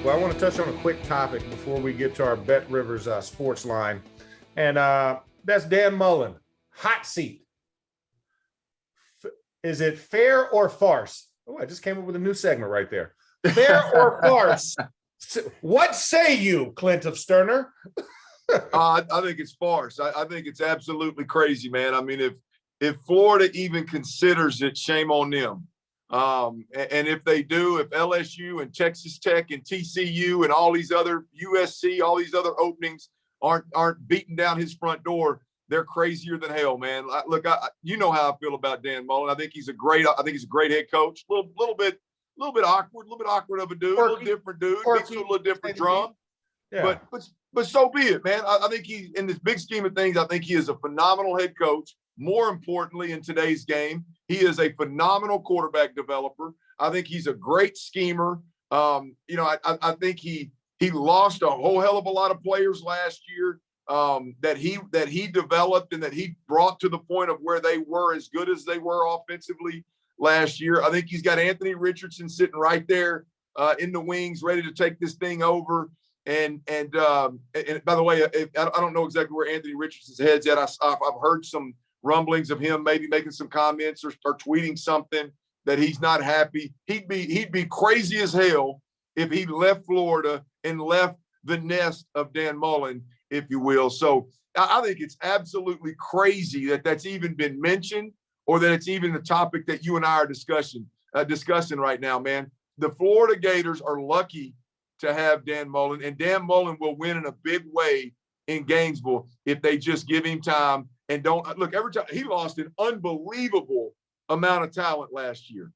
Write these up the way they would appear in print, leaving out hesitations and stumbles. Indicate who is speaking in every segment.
Speaker 1: Well, I want to touch on a quick topic before we get to our Bet Rivers sports line. And that's Dan Mullen. Hot seat. Is it fair or farce? Oh, I just came up with a new segment right there. Fair or farce? What say you, Clint Stoerner?
Speaker 2: I think it's farce. I think it's absolutely crazy, man. I mean, if Florida even considers it, shame on them. And if they do, if LSU and Texas Tech and TCU and all these other USC, all these other openings aren't beating down his front door, they're crazier than hell, man. Look, you know how I feel about Dan Mullen. I think he's a great head coach. A little bit awkward of a dude, a little different dude, beats to a little different drum. Yeah. But so be it, man. I think he, in this big scheme of things, I think he is a phenomenal head coach. More importantly, in today's game, he is a phenomenal quarterback developer. I think he's a great schemer. I think he lost a whole hell of a lot of players last year that he developed and that he brought to the point of where they were as good as they were offensively last year. I think he's got Anthony Richardson sitting right there in the wings, ready to take this thing over. And by the way, I don't know exactly where Anthony Richardson's head's at. I've heard some rumblings of him maybe making some comments or tweeting something that he's not happy. He'd be crazy as hell if he left Florida and left the nest of Dan Mullen, if you will. So I think it's absolutely crazy that that's even been mentioned or that it's even the topic that you and I are discussing right now, man. The Florida Gators are lucky to have Dan Mullen, and Dan Mullen will win in a big way in Gainesville if they just give him time and don't look. Every time he lost an unbelievable amount of talent last year.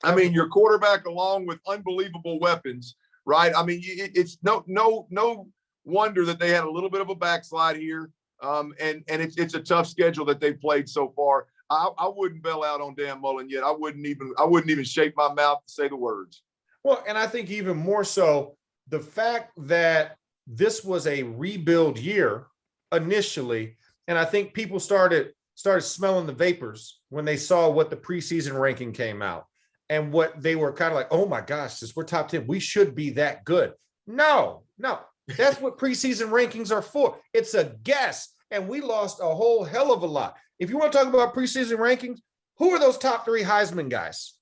Speaker 2: I mean, your quarterback along with unbelievable weapons, right? I mean, it's no wonder that they had a little bit of a backslide here. And it's a tough schedule that they've played so far. I wouldn't bail out on Dan Mullen yet. I wouldn't even shape my mouth to say the words.
Speaker 1: Well, and I think even more so, the fact that this was a rebuild year initially, and I think people started smelling the vapors when they saw what the preseason ranking came out and what they were kind of like, oh my gosh, since we're top 10, we should be that good. No, that's what preseason rankings are for. It's a guess, and we lost a whole hell of a lot. If you want to talk about preseason rankings, who are those top 3 Heisman guys?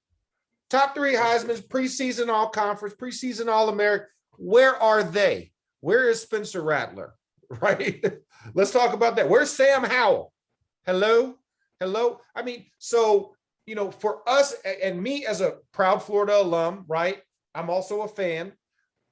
Speaker 1: Top 3 Heisman's, preseason all-conference, preseason all-American. Where are they? Where is Spencer Rattler? Right? Let's talk about that. Where's Sam Howell? Hello? I mean, so, for us and me as a proud Florida alum, right? I'm also a fan.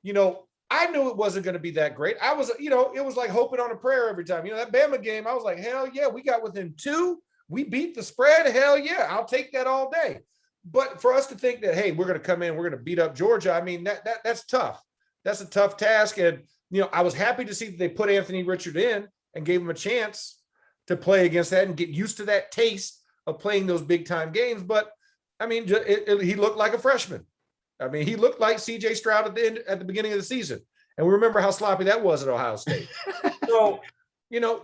Speaker 1: I knew it wasn't going to be that great. I was, it was like hoping on a prayer every time. That Bama game, I was like, hell yeah, we got within 2. We beat the spread. Hell yeah, I'll take that all day. But for us to think that, hey, we're going to come in, we're going to beat up Georgia, I mean, that's tough. That's a tough task. And, I was happy to see that they put Anthony Richardson in and gave him a chance to play against that and get used to that taste of playing those big-time games. But, I mean, he looked like a freshman. I mean, he looked like C.J. Stroud at the beginning of the season. And we remember how sloppy that was at Ohio State. So,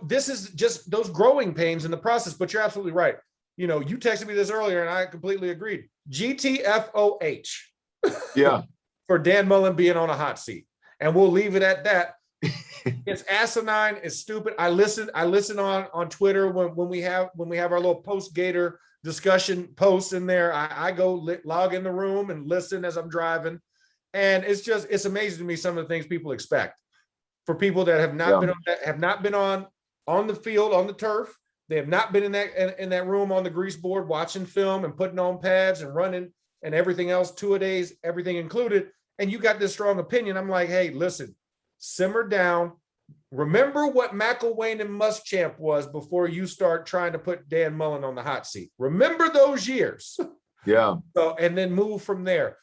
Speaker 1: this is just those growing pains in the process. But you're absolutely right. You texted me this earlier, and I completely agreed. GTFOH.
Speaker 2: Yeah.
Speaker 1: For Dan Mullen being on a hot seat. And we'll leave it at that. It's asinine. It's stupid. I listen on Twitter when we have our little post-Gator discussion posts in there. I go log in the room and listen as I'm driving. And it's amazing to me some of the things people expect for people that have not been on the field, on the turf. They have not been in that room on the grease board watching film and putting on pads and running and everything else, 2-a-days, everything included. And you got this strong opinion. I'm like, hey, listen, simmer down. Remember what McElwain and Muschamp was before you start trying to put Dan Mullen on the hot seat. Remember those years.
Speaker 2: Yeah.
Speaker 1: So, and then move from there.